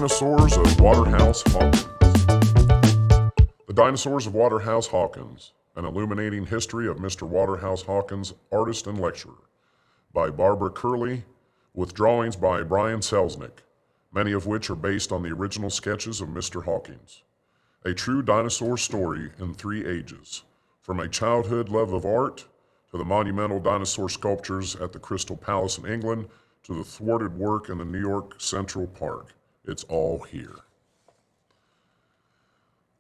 Dinosaurs of Waterhouse Hawkins. The Dinosaurs of Waterhouse Hawkins, an illuminating history of Mr. Waterhouse Hawkins, artist and lecturer, by Barbara Kerley, with drawings by Brian Selznick, many of which are based on the original sketches of Mr. Hawkins. A true dinosaur story in 3 ages, from a childhood love of art to the monumental dinosaur sculptures at the Crystal Palace in England to the thwarted work in the New York Central Park. It's all here.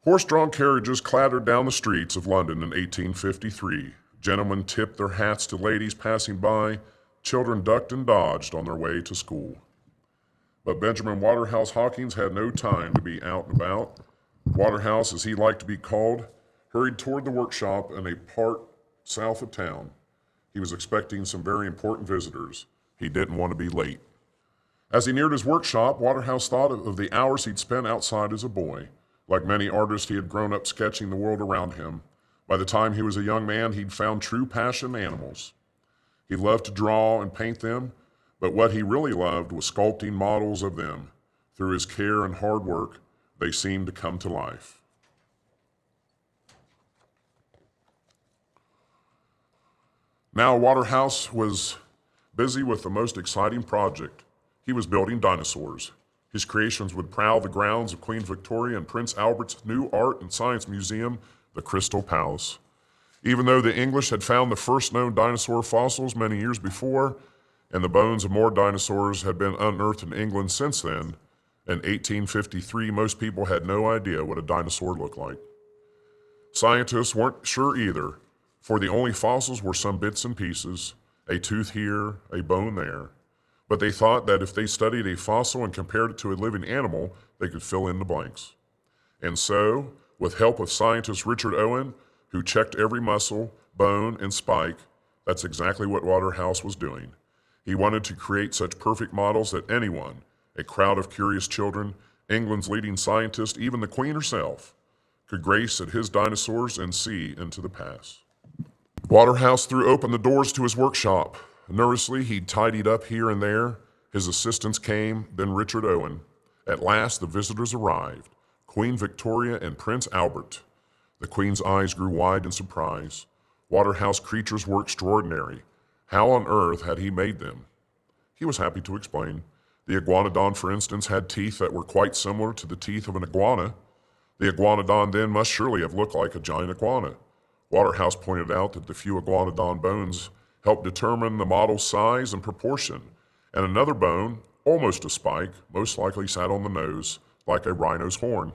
Horse-drawn carriages clattered down the streets of London in 1853. Gentlemen tipped their hats to ladies passing by. Children ducked and dodged on their way to school. But Benjamin Waterhouse Hawkins had no time to be out and about. Waterhouse, as he liked to be called, hurried toward the workshop in a part south of town. He was expecting some very important visitors. He didn't want to be late. As he neared his workshop, Waterhouse thought of the hours he'd spent outside as a boy. Like many artists, he had grown up sketching the world around him. By the time he was a young man, he'd found true passion in animals. He loved to draw and paint them, but what he really loved was sculpting models of them. Through his care and hard work, they seemed to come to life. Now Waterhouse was busy with the most exciting project. He was building dinosaurs. His creations would prowl the grounds of Queen Victoria and Prince Albert's new art and science museum, the Crystal Palace. Even though the English had found the first known dinosaur fossils many years before, and the bones of more dinosaurs had been unearthed in England since then, in 1853 most people had no idea what a dinosaur looked like. Scientists weren't sure either, for the only fossils were some bits and pieces, a tooth here, a bone there. But they thought that if they studied a fossil and compared it to a living animal, they could fill in the blanks. And so, with help of scientist Richard Owen, who checked every muscle, bone, and spike, that's exactly what Waterhouse was doing. He wanted to create such perfect models that anyone, a crowd of curious children, England's leading scientist, even the Queen herself, could grace at his dinosaurs and see into the past. Waterhouse threw open the doors to his workshop. Nervously, he tidied up here and there. His assistants came, then Richard Owen. At last, the visitors arrived, Queen Victoria and Prince Albert. The Queen's eyes grew wide in surprise. Waterhouse creatures were extraordinary. How on earth had he made them? He was happy to explain. The iguanodon, for instance, had teeth that were quite similar to the teeth of an iguana. The iguanodon then must surely have looked like a giant iguana. Waterhouse pointed out that the few iguanodon bones helped determine the model's size and proportion, and another bone, almost a spike, most likely sat on the nose, like a rhino's horn.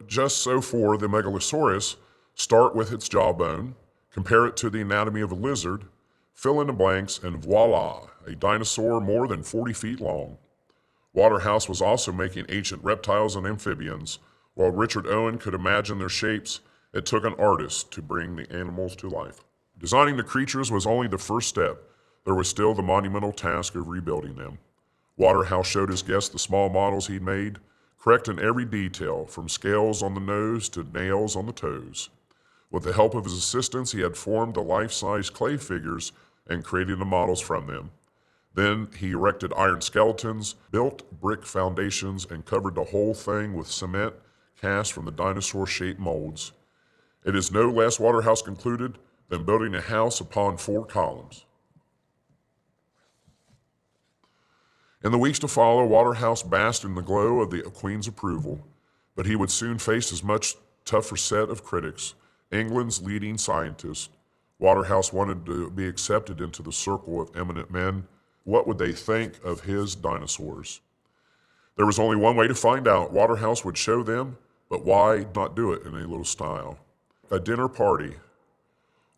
Just so for the Megalosaurus, start with its jawbone, compare it to the anatomy of a lizard, fill in the blanks, and voila, a dinosaur more than 40 feet long. Waterhouse was also making ancient reptiles and amphibians. While Richard Owen could imagine their shapes, it took an artist to bring the animals to life. Designing the creatures was only the first step. There was still the monumental task of rebuilding them. Waterhouse showed his guests the small models he'd made, correct in every detail, from scales on the nose to nails on the toes. With the help of his assistants, he had formed the life-size clay figures and created the models from them. Then he erected iron skeletons, built brick foundations, and covered the whole thing with cement cast from the dinosaur-shaped molds. It is no less, Waterhouse concluded, than building a house upon 4 columns. In the weeks to follow, Waterhouse basked in the glow of the Queen's approval, but he would soon face his much tougher set of critics, England's leading scientists. Waterhouse wanted to be accepted into the circle of eminent men. What would they think of his dinosaurs? There was only one way to find out. Waterhouse would show them, but why not do it in a little style? A dinner party.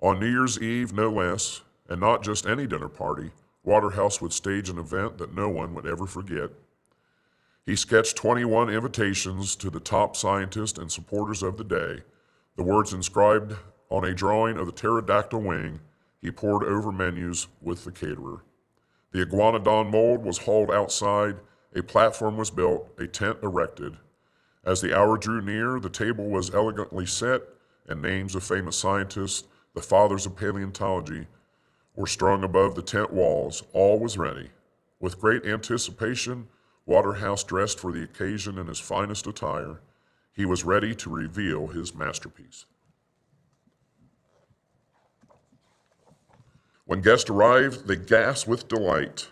On New Year's Eve, no less, and not just any dinner party, Waterhouse would stage an event that no one would ever forget. He sketched 21 invitations to the top scientists and supporters of the day. The words inscribed on a drawing of the pterodactyl wing, he poured over menus with the caterer. The iguanodon mold was hauled outside, a platform was built, a tent erected. As the hour drew near, the table was elegantly set, and names of famous scientists, the fathers of paleontology, were strung above the tent walls. All was ready. With great anticipation, Waterhouse dressed for the occasion in his finest attire. He was ready to reveal his masterpiece. When guests arrived, they gasped with delight.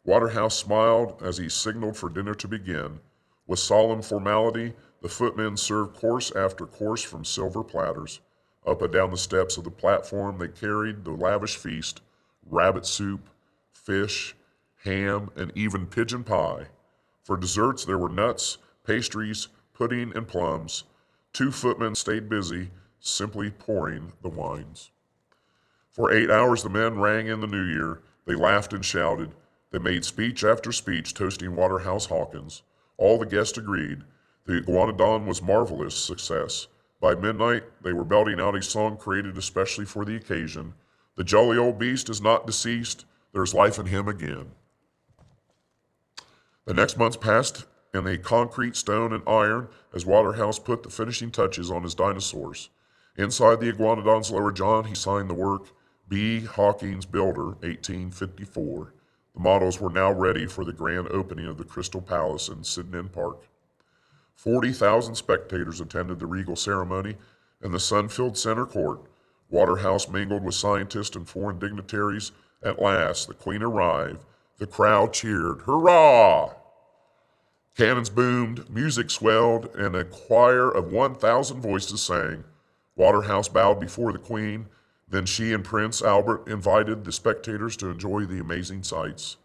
Waterhouse smiled as he signaled for dinner to begin. With solemn formality, the footmen served course after course from silver platters. Up and down the steps of the platform they carried the lavish feast: rabbit soup, fish, ham, and even pigeon pie. For desserts there were nuts, pastries, pudding, and plums. 2 footmen stayed busy, simply pouring the wines. For 8 hours the men rang in the new year. They laughed and shouted. They made speech after speech toasting Waterhouse Hawkins. All the guests agreed. The Iguanodon was marvelous success. By midnight, they were belting out a song created especially for the occasion. The jolly old beast is not deceased. There's life in him again. The next months passed in a concrete, stone, and iron as Waterhouse put the finishing touches on his dinosaurs. Inside the Iguanodon's lower jaw, he signed the work, B. Hawkins, Builder, 1854. The models were now ready for the grand opening of the Crystal Palace in Sydenham Park. 40,000 spectators attended the regal ceremony in the sun-filled center court. Waterhouse mingled with scientists and foreign dignitaries. At last, the Queen arrived. The crowd cheered, "Hurrah!" Cannons boomed, music swelled, and a choir of 1,000 voices sang. Waterhouse bowed before the Queen. Then she and Prince Albert invited the spectators to enjoy the amazing sights.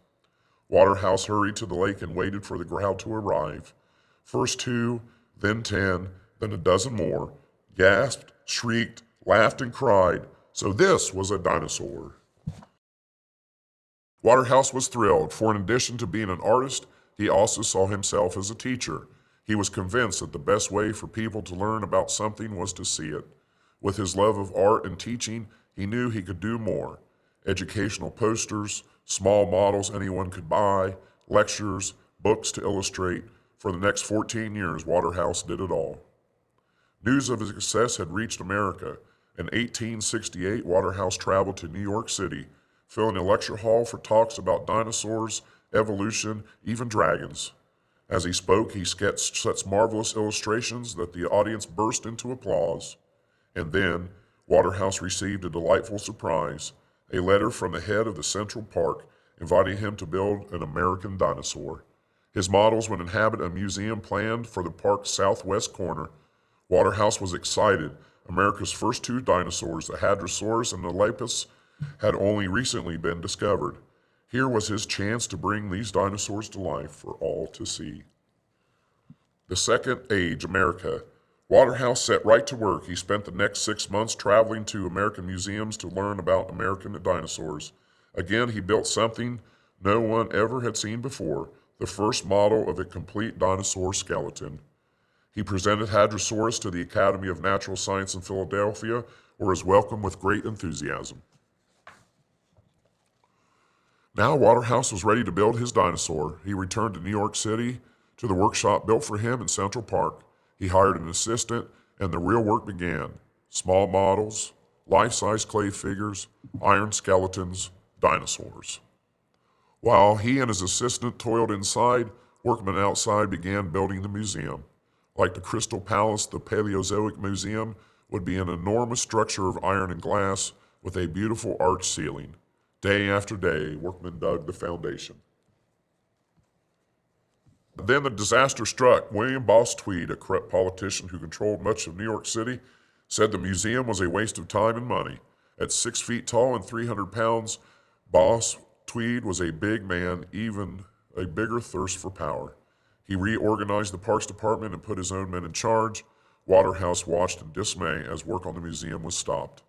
Waterhouse hurried to the lake and waited for the crowd to arrive. First 2, then 10, then a dozen more, gasped, shrieked, laughed, and cried. So this was a dinosaur. Waterhouse was thrilled, for in addition to being an artist, he also saw himself as a teacher. He was convinced that the best way for people to learn about something was to see it. With his love of art and teaching, he knew he could do more. Educational posters, small models anyone could buy, lectures, books to illustrate. For the next 14 years, Waterhouse did it all. News of his success had reached America. In 1868, Waterhouse traveled to New York City, filling a lecture hall for talks about dinosaurs, evolution, even dragons. As he spoke, he sketched such marvelous illustrations that the audience burst into applause. And then, Waterhouse received a delightful surprise, a letter from the head of the Central Park inviting him to build an American dinosaur. His models would inhabit a museum planned for the park's southwest corner. Waterhouse was excited. America's first 2 dinosaurs, the Hadrosaurus and the Lapus, had only recently been discovered. Here was his chance to bring these dinosaurs to life for all to see. The Second Age, America. Waterhouse set right to work. He spent the next 6 months traveling to American museums to learn about American dinosaurs. Again, he built something no one ever had seen before, the first model of a complete dinosaur skeleton. He presented Hadrosaurus to the Academy of Natural Science in Philadelphia, where he was welcomed with great enthusiasm. Now Waterhouse was ready to build his dinosaur. He returned to New York City to the workshop built for him in Central Park. He hired an assistant, and the real work began. Small models, life-size clay figures, iron skeletons, dinosaurs. While he and his assistant toiled inside, workmen outside began building the museum. Like the Crystal Palace, the Paleozoic Museum would be an enormous structure of iron and glass with a beautiful arched ceiling. Day after day, workmen dug the foundation. Then the disaster struck. William Boss Tweed, a corrupt politician who controlled much of New York City, said the museum was a waste of time and money. At 6 feet tall and 300 pounds, Boss Tweed was a big man, even a bigger thirst for power. He reorganized the Parks Department and put his own men in charge. Waterhouse watched in dismay as work on the museum was stopped.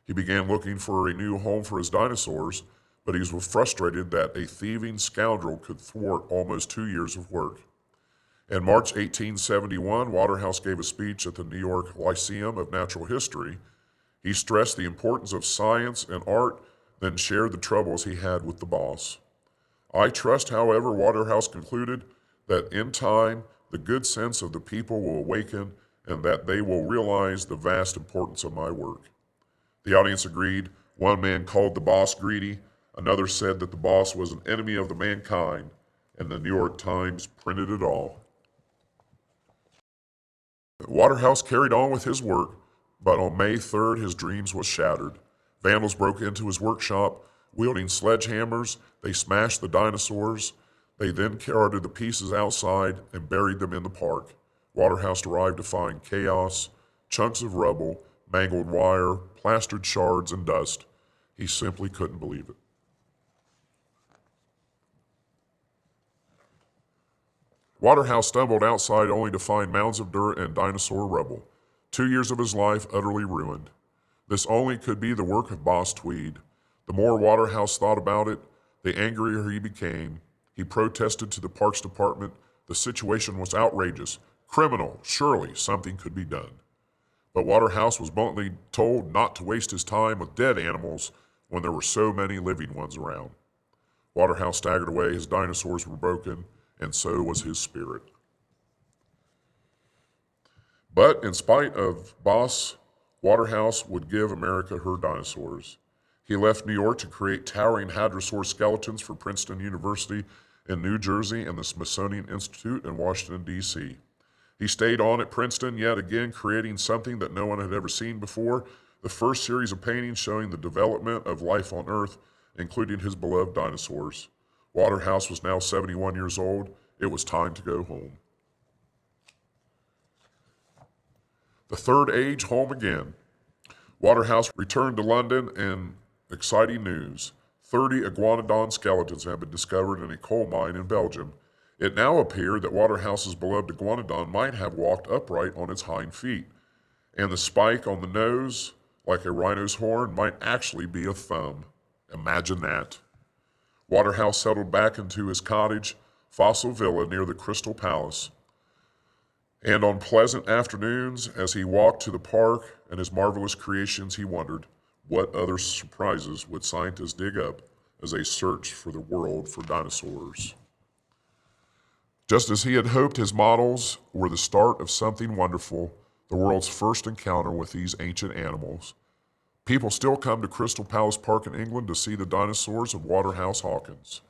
He began looking for a new home for his dinosaurs, but he was frustrated that a thieving scoundrel could thwart almost 2 years of work. In March 1871, Waterhouse gave a speech at the New York Lyceum of Natural History. He stressed the importance of science and art, then shared the troubles he had with the boss. I trust, however, Waterhouse concluded, that in time the good sense of the people will awaken and that they will realize the vast importance of my work. The audience agreed. One man called the boss greedy. Another said that the boss was an enemy of the mankind. and the New York Times printed it all. Waterhouse carried on with his work, but on May 3rd, his dreams was shattered. Vandals broke into his workshop, wielding sledgehammers. They smashed the dinosaurs. They then carted the pieces outside and buried them in the park. Waterhouse arrived to find chaos, chunks of rubble, mangled wire, plastered shards, and dust. He simply couldn't believe it. Waterhouse stumbled outside only to find mounds of dirt and dinosaur rubble. 2 years of his life utterly ruined. This only could be the work of Boss Tweed. The more Waterhouse thought about it, the angrier he became. He protested to the Parks Department. The situation was outrageous, criminal. Surely something could be done. But Waterhouse was bluntly told not to waste his time with dead animals when there were so many living ones around. Waterhouse staggered away. His dinosaurs were broken, and so was his spirit. But in spite of Boss, Waterhouse would give America her dinosaurs. He left New York to create towering hadrosaur skeletons for Princeton University in New Jersey and the Smithsonian Institute in Washington, D.C. He stayed on at Princeton, yet again creating something that no one had ever seen before, the first series of paintings showing the development of life on Earth, including his beloved dinosaurs. Waterhouse was now 71 years old. It was time to go home. The third age, home again. Waterhouse returned to London and exciting news. 30 iguanodon skeletons had been discovered in a coal mine in Belgium. It now appeared that Waterhouse's beloved iguanodon might have walked upright on its hind feet, and the spike on the nose, like a rhino's horn, might actually be a thumb. Imagine that. Waterhouse settled back into his cottage, fossil villa near the Crystal Palace. And on pleasant afternoons, as he walked to the park and his marvelous creations, he wondered, what other surprises would scientists dig up as they searched for the world for dinosaurs? Just as he had hoped, his models were the start of something wonderful, the world's first encounter with these ancient animals. People still come to Crystal Palace Park in England to see the dinosaurs of Waterhouse Hawkins.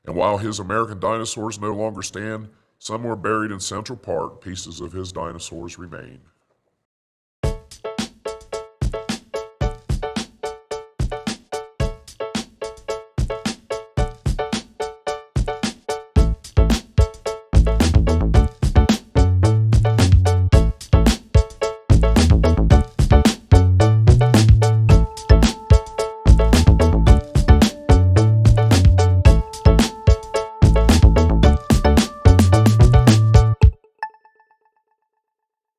And while his American dinosaurs no longer stand, somewhere buried in Central Park, pieces of his dinosaurs remain.